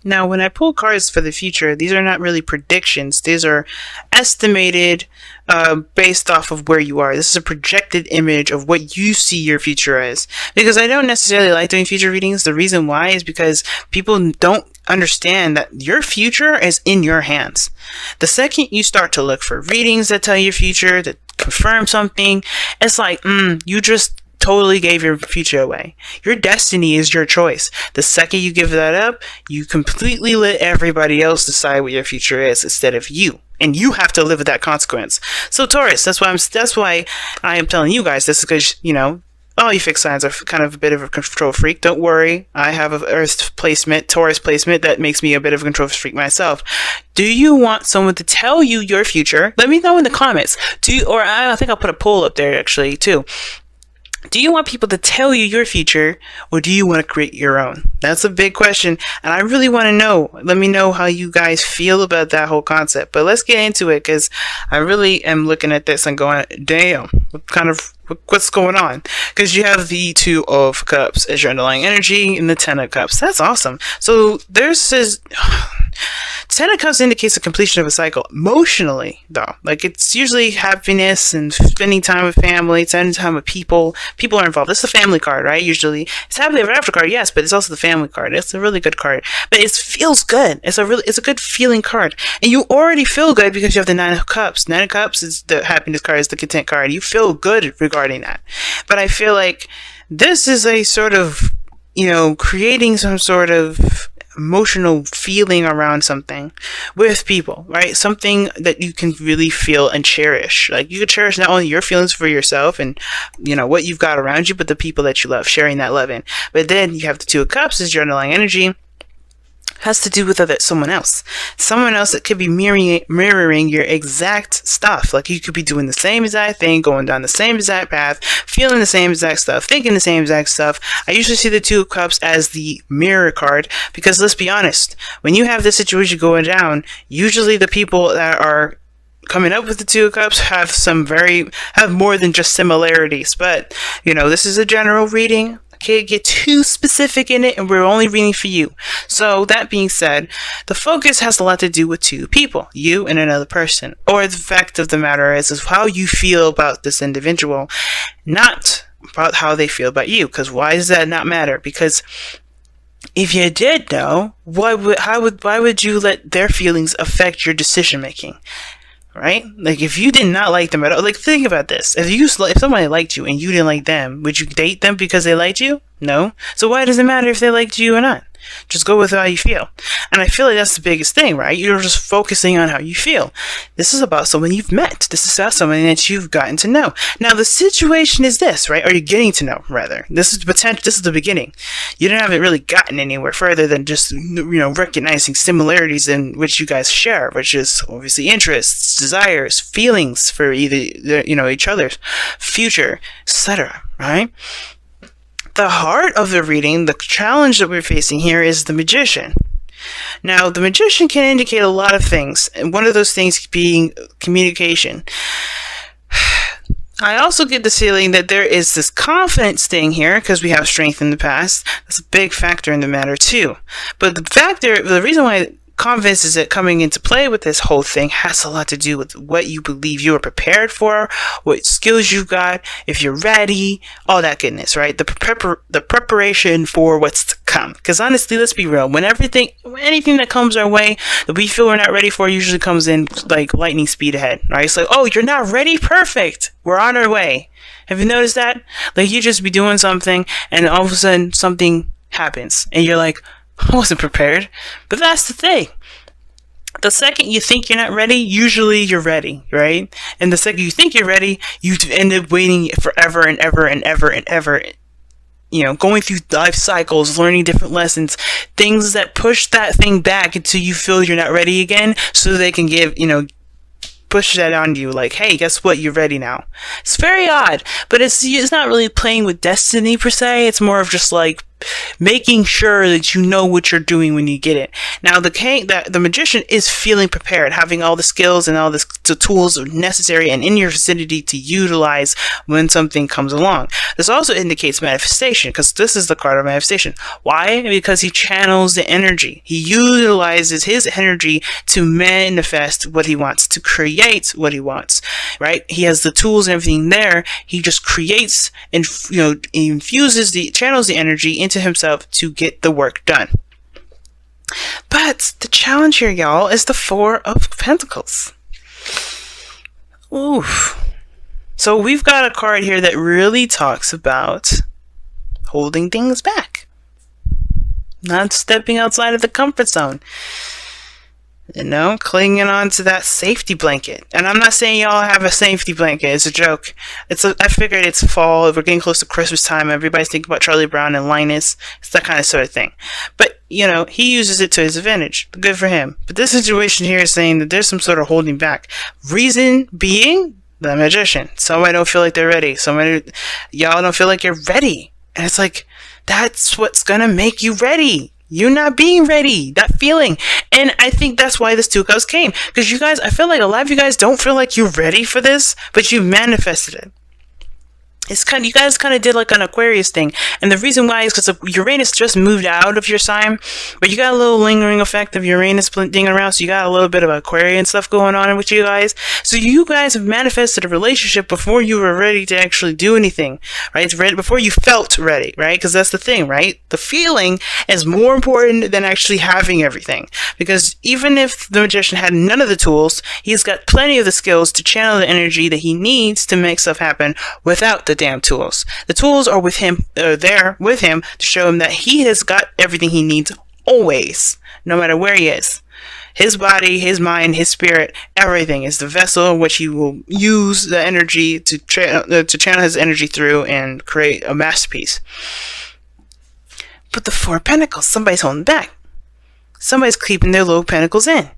Now, when I pull cards for the future, these are not really predictions. These are estimated based off of where you are. This is a projected image of what you see your future as. Because I don't necessarily like doing future readings. The reason why is because people don't understand that your future is in your hands. The second you start to look for readings that tell your future, that confirm something, it's like, you just totally gave your future away. Your destiny is your choice. The second you give that up, you completely let everybody else decide what your future is instead of you. And you have to live with that consequence. So Taurus, that's why I am telling you guys this, because, all you fixed signs are kind of a bit of a control freak. Don't worry. I have an Earth placement, Taurus placement, that makes me a bit of a control freak myself. Do you want someone to tell you your future? Let me know in the comments. I think I'll put a poll up there actually too. Do you want people to tell you your future, or do you want to create your own? That's a big question, and I really want to know. Let me know how you guys feel about that whole concept. But let's get into it, because I really am looking at this and going, damn, what's going on? Because you have the Two of Cups as your underlying energy and the Ten of Cups. That's awesome. So there's this... Ten of Cups indicates the completion of a cycle emotionally, though. Like, it's usually happiness and spending time with family, spending time with people. People are involved. This is a family card, right? Usually, it's happily ever after card, yes, but it's also the family card. It's a really good card, but it feels good. It's a good feeling card, and you already feel good because you have the Nine of Cups. Nine of Cups is the happiness card, is the content card. You feel good regarding that, but I feel like this is a sort of, creating some sort of emotional feeling around something with people, right? Something that you can really feel and cherish. Like, you can cherish not only your feelings for yourself and, what you've got around you, but the people that you love, sharing that love in. But then you have the Two of Cups as your underlying energy. Has to do with someone else that could be mirroring your exact stuff. Like, you could be doing the same exact thing, going down the same exact path, feeling the same exact stuff, thinking the same exact stuff. I usually see the Two of Cups as the mirror card, because let's be honest, when you have this situation going down, usually the people that are coming up with the Two of Cups have more than just similarities. But this is a general reading. Can't get too specific in it, and we're only reading for you. So that being said, the focus has a lot to do with two people, you and another person. Or the fact of the matter is how you feel about this individual, not about how they feel about you. Because why does that not matter? Because if you did know, why would you let their feelings affect your decision making? Right? Like, if you did not like them at all, like, think about this. If somebody liked you and you didn't like them, would you date them because they liked you? No. So why does it matter if they liked you or not? Just go with how you feel. And I feel like that's the biggest thing, right? You're just focusing on how you feel. This is about someone you've met. This is about someone that you've gotten to know. Now, the situation is this, right? Or you're getting to know, rather. This is potential. This is the beginning. You haven't really gotten anywhere further than just, recognizing similarities in which you guys share, which is obviously interests, desires, feelings for either, each other's future, etc., right? The heart of the reading, the challenge that we're facing here, is the Magician. Now, the Magician can indicate a lot of things, and one of those things being communication. I also get the feeling that there is this confidence thing here, because we have strength in the past. That's a big factor in the matter, too. But the reason why confidence is coming into play with this whole thing has a lot to do with what you believe you are prepared for, what skills you've got, if you're ready, all that goodness, right? The preparation for what's to come. Because honestly, let's be real, anything that comes our way that we feel we're not ready for usually comes in like lightning speed ahead, right? It's like, oh, you're not ready? Perfect. We're on our way. Have you noticed that? Like, you just be doing something and all of a sudden something happens and you're like, I wasn't prepared. But that's the thing. The second you think you're not ready, usually you're ready, right? And the second you think you're ready, you end up waiting forever and ever and ever and ever. Going through life cycles, learning different lessons, things that push that thing back until you feel you're not ready again, so they can push that on you, like, hey, guess what, you're ready now. It's very odd, but it's not really playing with destiny per se. It's more of just like making sure that you know what you're doing when you get it. Now, the magician is feeling prepared, having all the skills and all the tools necessary and in your vicinity to utilize when something comes along. This also indicates manifestation, because this is the card of manifestation. Why? Because he channels the energy. He utilizes his energy to manifest what he wants, to create what he wants, right? He has the tools and everything there. He just creates and, channels the energy into himself to get the work done. But the challenge here, y'all, is the Four of Pentacles. Oof. So we've got a card here that really talks about holding things back, not stepping outside of the comfort zone. Clinging on to that safety blanket. And I'm not saying y'all have a safety blanket. It's a joke. I figured it's fall. We're getting close to Christmas time. Everybody's thinking about Charlie Brown and Linus. It's that kind of sort of thing. But, he uses it to his advantage. Good for him. But this situation here is saying that there's some sort of holding back. Reason being, the magician. Somebody don't feel like they're ready. Y'all don't feel like you're ready. And it's like, that's what's gonna make you ready. You're not being ready. That feeling. And I think that's why this Two of Cups came. Because you guys, I feel like a lot of you guys don't feel like you're ready for this, but you manifested it. You guys kind of did like an Aquarius thing. And the reason why is because Uranus just moved out of your sign, but you got a little lingering effect of Uranus dinging around, so you got a little bit of Aquarian stuff going on with you guys. So you guys have manifested a relationship before you were ready to actually do anything, right? It's ready before you felt ready, right? Because that's the thing, right? The feeling is more important than actually having everything. Because even if the magician had none of the tools, he's got plenty of the skills to channel the energy that he needs to make stuff happen without the damn tools. The tools are with him, there with him to show him that he has got everything he needs always, no matter where he is. His body, his mind, his spirit, everything is the vessel in which he will use the energy to channel his energy through and create a masterpiece. But the Four of Pentacles, somebody's holding back. Somebody's keeping their little pentacles in.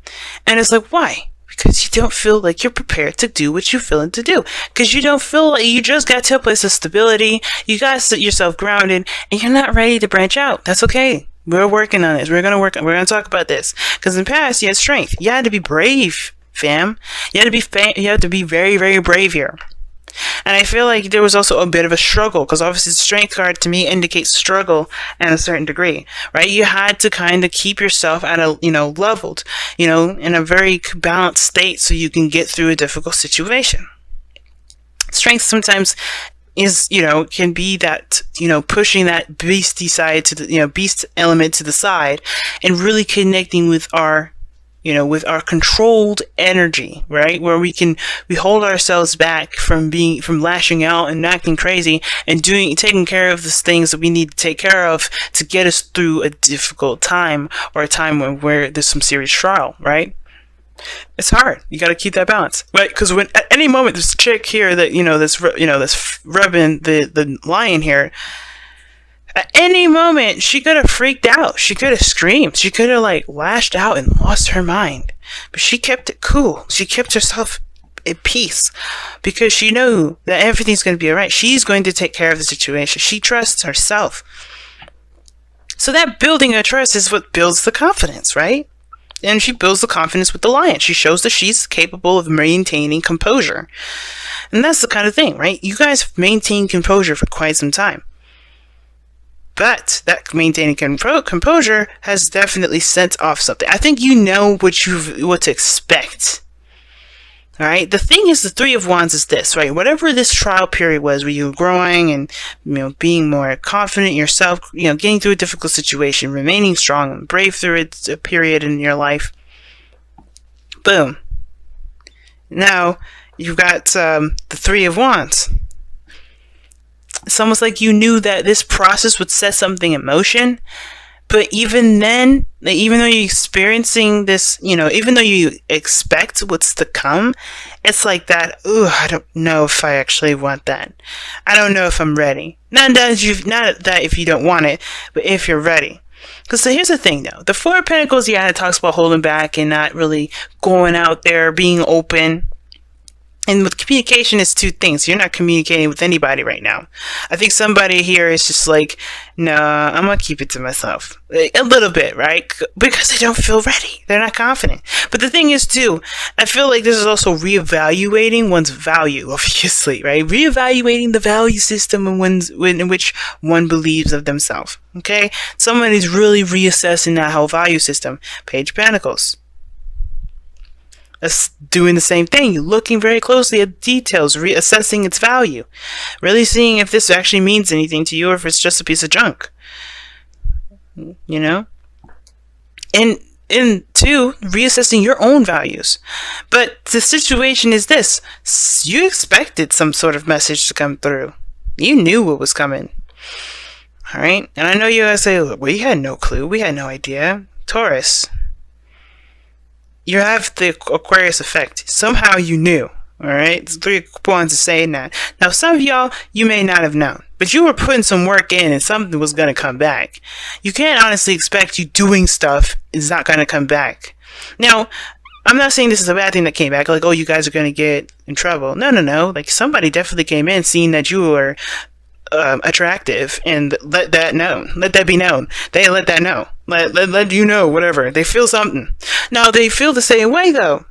And it's like, why? Because you don't feel like you're prepared to do what you're feeling to do. Because you don't feel like you just got to a place of stability. You got to sit yourself grounded, and you're not ready to branch out. That's okay. We're working on this. We're going to talk about this. Because in the past, you had strength. You had to be brave, fam. You had to be very, very brave here. And I feel like there was also a bit of a struggle, because obviously the strength card to me indicates struggle at a certain degree, right? You had to kind of keep yourself at a, leveled, in a very balanced state so you can get through a difficult situation. Strength sometimes is, can be that, pushing that beastie side to the, beast element to the side and really connecting with our controlled energy, right? Where we hold ourselves back from lashing out and acting crazy and taking care of the things that we need to take care of to get us through a difficult time or a time where there's some serious trial, right? It's hard. You got to keep that balance, right? Because when at any moment this chick here that this rubbing the lion here. At any moment, she could have freaked out. She could have screamed. She could have, lashed out and lost her mind. But she kept it cool. She kept herself at peace because she knew that everything's going to be all right. She's going to take care of the situation. She trusts herself. So that building of trust is what builds the confidence, right? And she builds the confidence with the lion. She shows that she's capable of maintaining composure. And that's the kind of thing, right? You guys have maintained composure for quite some time. But that maintaining composure has definitely sent off something. I think you know what to expect. All right. The thing is, the Three of Wands is this, right? Whatever this trial period was, where you were growing and being more confident in yourself, getting through a difficult situation, remaining strong and brave through a period in your life. Boom. Now you've got the Three of Wands. It's almost like you knew that this process would set something in motion. But even then, even though you're experiencing this, even though you expect what's to come, it's like that, I don't know if I actually want that. I don't know if I'm ready. Not that if you don't want it, but if you're ready. Because so here's the thing, though. The Four of Pentacles, it talks about holding back and not really going out there, being open. And with communication, it's two things. You're not communicating with anybody right now. I think somebody here is just like, no, I'm going to keep it to myself. A little bit, right? Because they don't feel ready. They're not confident. But the thing is, too, I feel like this is also reevaluating one's value, obviously, right? Reevaluating the value system in which one believes of themselves, okay? Someone is really reassessing that whole value system. Page of Pentacles. That's doing the same thing. You're looking very closely at details, reassessing its value, really seeing if this actually means anything to you or if it's just a piece of junk. You know? And two, reassessing your own values. But the situation is this. You expected some sort of message to come through. You knew what was coming. Alright? And I know you guys say, we had no clue. We had no idea. Taurus. You have the Aquarius effect. Somehow you knew. Alright? There's 3 points of saying that. Now, some of y'all, you may not have known. But you were putting some work in and something was going to come back. You can't honestly expect you doing stuff is not going to come back. Now, I'm not saying this is a bad thing that came back. Like, oh, you guys are going to get in trouble. No. Like, somebody definitely came in seeing that you were attractive and let that be known. They let that know. Let you know, whatever. They feel something. Now, they feel the same way, though.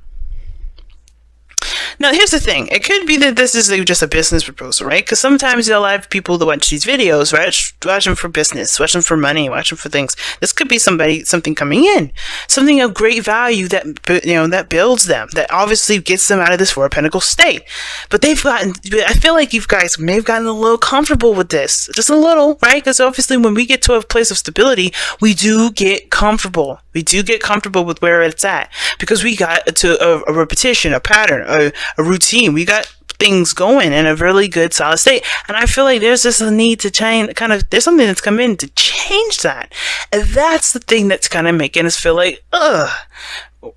Now, here's the thing. It could be that this is just a business proposal, right? Because sometimes you'll have people that watch these videos, right? Watch them for business, watch them for money, watch them for things. This could be something coming in. Something of great value that builds them, that obviously gets them out of this Four of Pentacles state. But I feel like you guys may have gotten a little comfortable with this. Just a little, right? Because obviously when we get to a place of stability, we do get comfortable. We do get comfortable with where it's at. Because we got to a repetition, a pattern, a routine. We got things going in a really good solid state. And I feel like there's just a need to change, there's something that's come in to change that. And that's the thing that's kind of making us feel like,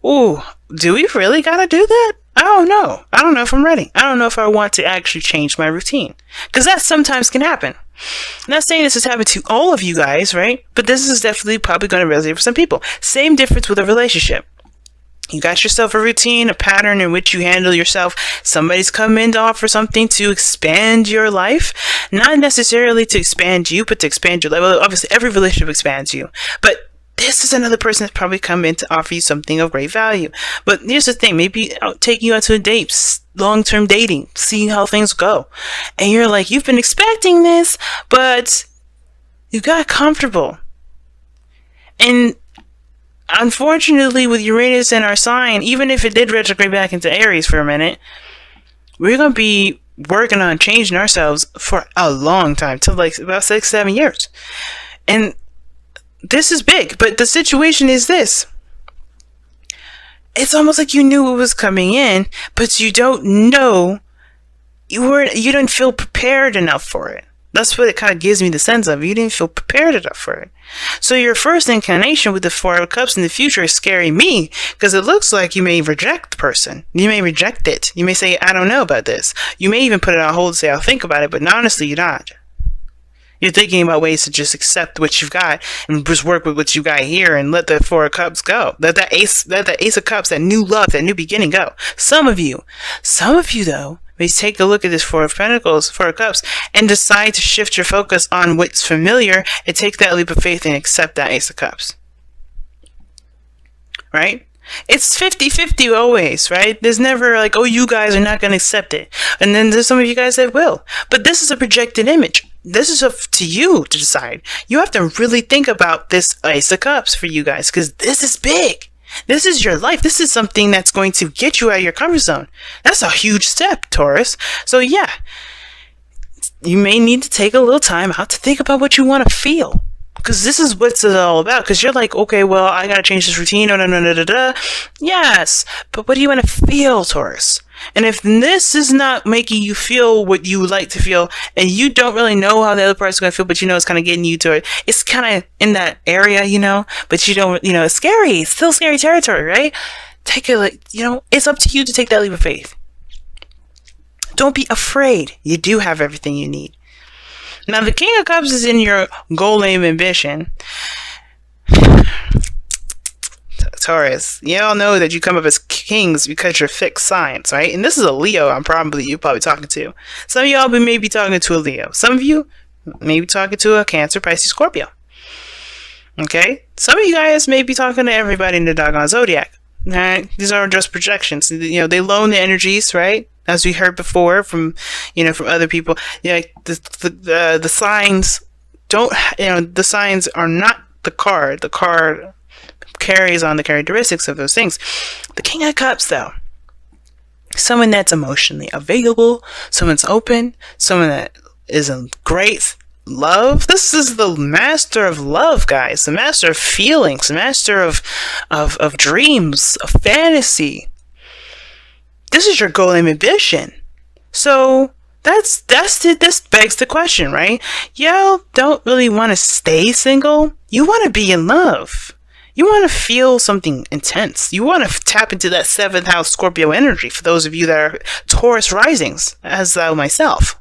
ooh, do we really gotta do that? I don't know. I don't know if I'm ready. I don't know if I want to actually change my routine. Because that sometimes can happen. I'm not saying this has happened to all of you guys, right? But this is definitely probably going to resonate for some people. Same difference with a relationship. You got yourself a routine, a pattern in which you handle yourself. Somebody's come in to offer something to expand your life. Not necessarily to expand you, but to expand your life. Well, obviously, every relationship expands you. But this is another person that's probably come in to offer you something of great value. But here's the thing. Maybe I'll take you out to a date, long-term dating, seeing how things go. And you're like, you've been expecting this, but you got comfortable. And unfortunately, with Uranus in our sign, even if it did retrograde back into Aries for a minute, we're going to be working on changing ourselves for a long time, till like about 6-7 years. And this is big, but the situation is this. It's almost like you knew it was coming in, but you don't know, you didn't feel prepared enough for it. That's what it kind of gives me the sense of. You didn't feel prepared enough for it. So your first incarnation with the Four of Cups in the future is scaring me, because it looks like you may reject the person. You may reject it. You may say, I don't know about this. You may even put it on hold and say, I'll think about it, but honestly, you're not. You're thinking about ways to just accept what you've got and just work with what you got here and let the Four of Cups go. Let the Ace of Cups, that new love, that new beginning go. Some of you though, may take a look at this Four of Pentacles, Four of Cups, and decide to shift your focus on what's familiar and take that leap of faith and accept that Ace of Cups. Right? It's 50-50 always, right? There's never like, oh, you guys are not going to accept it. And then there's some of you guys that will. But this is a projected image. This is up to you to decide. You have to really think about this Ace of Cups for you guys, because this is big. This is your life. This is something that's going to get you out of your comfort zone. That's a huge step, Taurus. So yeah, you may need to take a little time out to think about what you want to feel. Because this is what's it all about. Because you're like, okay, well, I got to change this routine. No. Yes, but what do you want to feel, Taurus? And if this is not making you feel what you would like to feel, and you don't really know how the other person's going to feel, but you know it's kind of getting you to it, it's kind of in that area, but you don't, it's scary. It's still scary territory, right? Take it, it's up to you to take that leap of faith. Don't be afraid. You do have everything you need. Now, the King of Cups is in your goal, aim, ambition. Taurus, you all know that you come up as kings because you're fixed signs, right? And this is a Leo you're probably talking to. Some of y'all may be talking to a Leo. Some of you may be talking to a Cancer, Pisces, Scorpio. Okay? Some of you guys may be talking to everybody in the doggone zodiac. Alright? These are just projections. They loan the energies, right? As we heard before from other people. Yeah, the signs don't, the signs are not the card. The card carries on the characteristics of those things. The King of Cups, though, someone that's emotionally available, someone that's open, someone that is in great love. This is the master of love, guys. The master of feelings, the master of dreams, of fantasy. This is your goal and ambition. So this begs the question, right? Y'all don't really want to stay single. You want to be in love. You want to feel something intense. You want to tap into that 7th house Scorpio energy for those of you that are Taurus risings, as thou myself.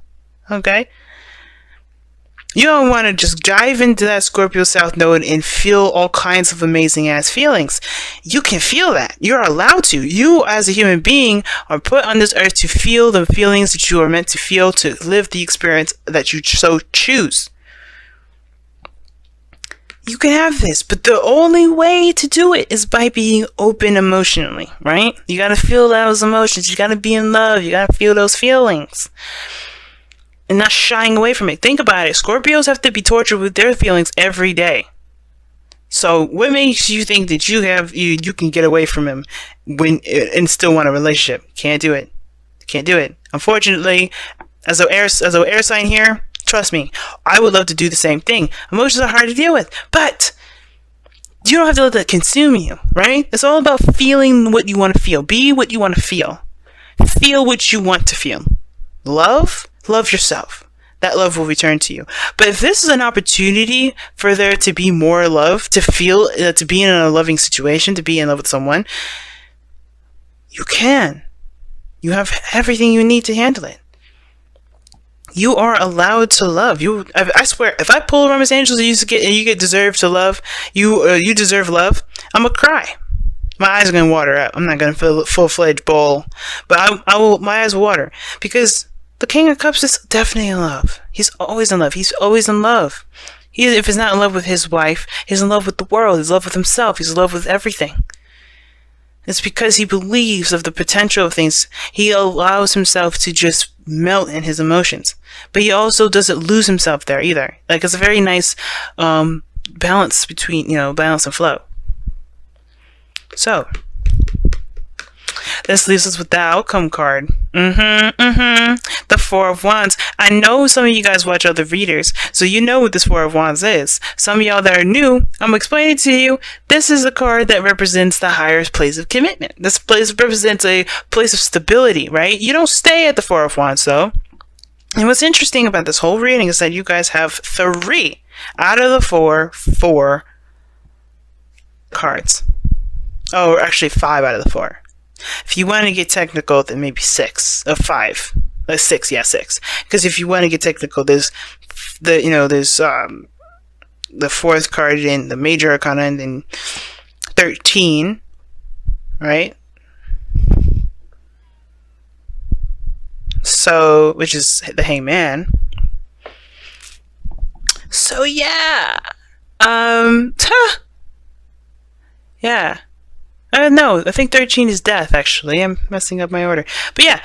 Okay? You don't want to just dive into that Scorpio South Node and feel all kinds of amazing ass feelings. You can feel that. You're allowed to. You, as a human being, are put on this earth to feel the feelings that you are meant to feel, to live the experience that you so choose. You can have this, but the only way to do it is by being open emotionally, right? You gotta feel those emotions. You gotta be in love. You gotta feel those feelings. And not shying away from it. Think about it. Scorpios have to be tortured with their feelings every day. So what makes you think that you can get away from him and still want a relationship? Can't do it. Can't do it. Unfortunately, as an air sign here, trust me, I would love to do the same thing. Emotions are hard to deal with, but you don't have to let that consume you, right? It's all about feeling what you want to feel. Be what you want to feel. Feel what you want to feel. Love yourself. That love will return to you. But if this is an opportunity for there to be more love, to feel, to be in a loving situation, to be in love with someone, you can. You have everything you need to handle it. You are allowed to love. I swear, if I pull around Miss Angels and you get deserve to love, you deserve love, I'm gonna cry. My eyes are gonna water out. I'm not gonna feel a full-fledged bowl, but I will. My eyes will water because the King of Cups is definitely in love. He's always in love. He's always in love. If he's not in love with his wife, he's in love with the world. He's in love with himself. He's in love with everything. It's because he believes of the potential of things. He allows himself to just melt in his emotions. But he also doesn't lose himself there either. Like, it's a very nice balance between, balance and flow. So, this leaves us with the outcome card. The Four of Wands. I know some of you guys watch other readers, so you know what this Four of Wands is. Some of y'all that are new, I'm explaining to you, this is a card that represents the highest place of commitment. This place represents a place of stability, right? You don't stay at the Four of Wands, though. And what's interesting about this whole reading is that you guys have 3 out of the 4 cards. Oh, actually 5 out of the 4. If you want to get technical, then maybe 6 or 5. 6, yeah, 6. Because if you want to get technical, there's the 4th card in the major arcana and then 13, right? So, which is the Hangman. So yeah, yeah. No, I think 13 is death, actually. I'm messing up my order. But yeah,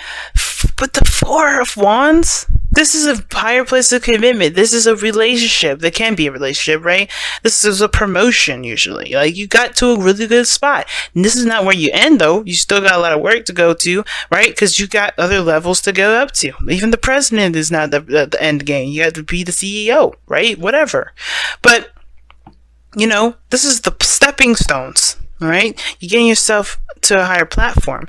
but the Four of Wands, this is a higher place of commitment. This is a relationship. There can be a relationship, right? This is a promotion, usually. Like, you got to a really good spot. And this is not where you end, though. You still got a lot of work to go to, right? Because you got other levels to go up to. Even the president is not the end game. You have to be the CEO, right? Whatever. But, this is the stepping stones. All right, you're getting yourself to a higher platform.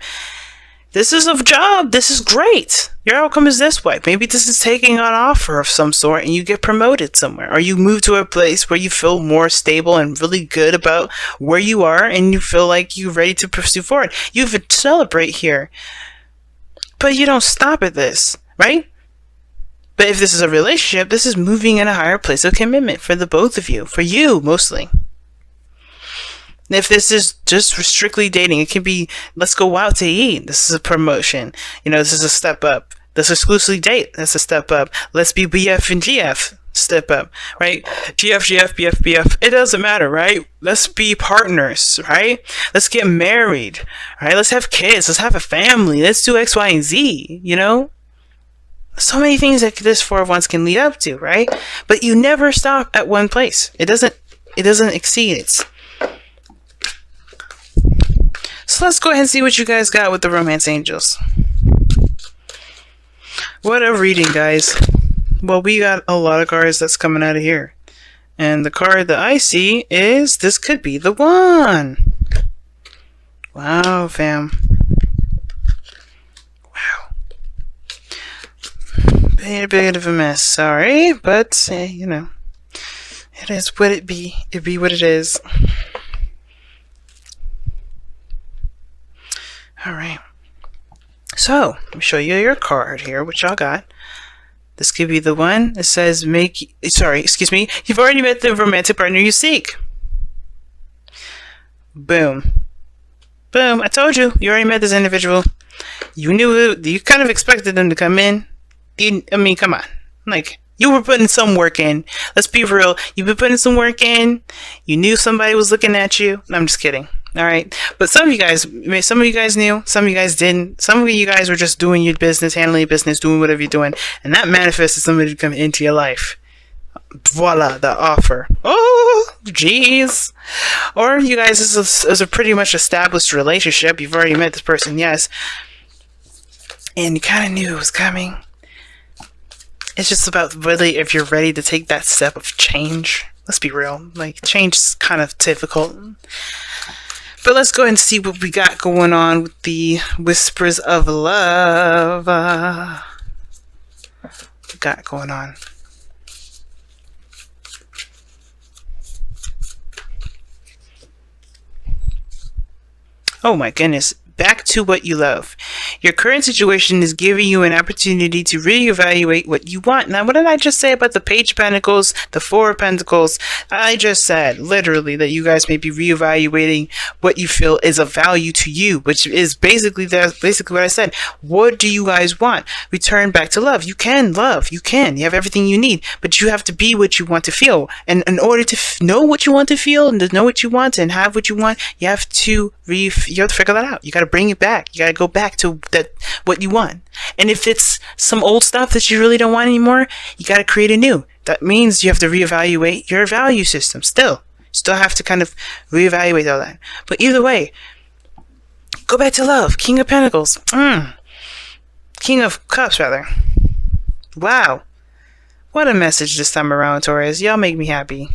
This is a job. This is great. Your outcome is this way. Maybe this is taking an offer of some sort and you get promoted somewhere, or you move to a place where you feel more stable and really good about where you are and you feel like you're ready to pursue forward. You even celebrate here, but you don't stop at this, right? But if this is a relationship, this is moving in a higher place of commitment for the both of you, for you mostly. If this is just strictly dating, it can be, let's go out to eat. This is a promotion. This is a step up. Let's exclusively date. That's a step up. Let's be BF and GF. Step up, right? GF, GF, BF, BF. It doesn't matter, right? Let's be partners, right? Let's get married, right? Let's have kids. Let's have a family. Let's do X, Y, and Z, So many things that this 4 of Wands can lead up to, right? But you never stop at one place. It doesn't exceed it. So let's go ahead and see what you guys got with the Romance Angels. What a reading, guys. Well, we got a lot of cards that's coming out of here. And the card that I see is, this could be the one. Wow, fam. Wow. A bit of a mess, sorry. But, it is what it be. It be what it is. Alright. So, let me show you your card here, which y'all got. This could be the one that says you've already met the romantic partner you seek. Boom. Boom, I told you, you already met this individual. You knew it, you kind of expected them to come in. Come on. Like, you were putting some work in. Let's be real. You've been putting some work in. You knew somebody was looking at you. No, I'm just kidding. Alright, but some of you guys knew, some of you guys didn't. Some of you guys were just doing your business, handling your business, doing whatever you're doing, and that manifested somebody to come into your life. Voila, the offer. Oh, jeez. Or you guys, this is a pretty much established relationship. You've already met this person, yes, and you kind of knew it was coming. It's just about really if you're ready to take that step of change. Let's be real, like, change is kind of difficult. But let's go ahead and see what we got going on with the Whispers of Love. What we got going on? Oh my goodness. Back to what you love. Your current situation is giving you an opportunity to reevaluate what you want. Now, what did I just say about the Page of Pentacles, the Four of Pentacles? I just said, literally, that you guys may be reevaluating what you feel is of value to you, which is basically what I said. What do you guys want? Return back to love. You can love. You can. You have everything you need, but you have to be what you want to feel. And in order to know what you want to feel and to know what you want and have what you want, you have to figure that out. You got to bring it back. You got to go back to what you want. And if it's some old stuff that you really don't want anymore, you got to create a new. That means you have to reevaluate your value system. Still have to kind of reevaluate all that. But either way, go back to love. King of Pentacles. King of Cups, rather. Wow. What a message this time around, Taurus. Y'all make me happy.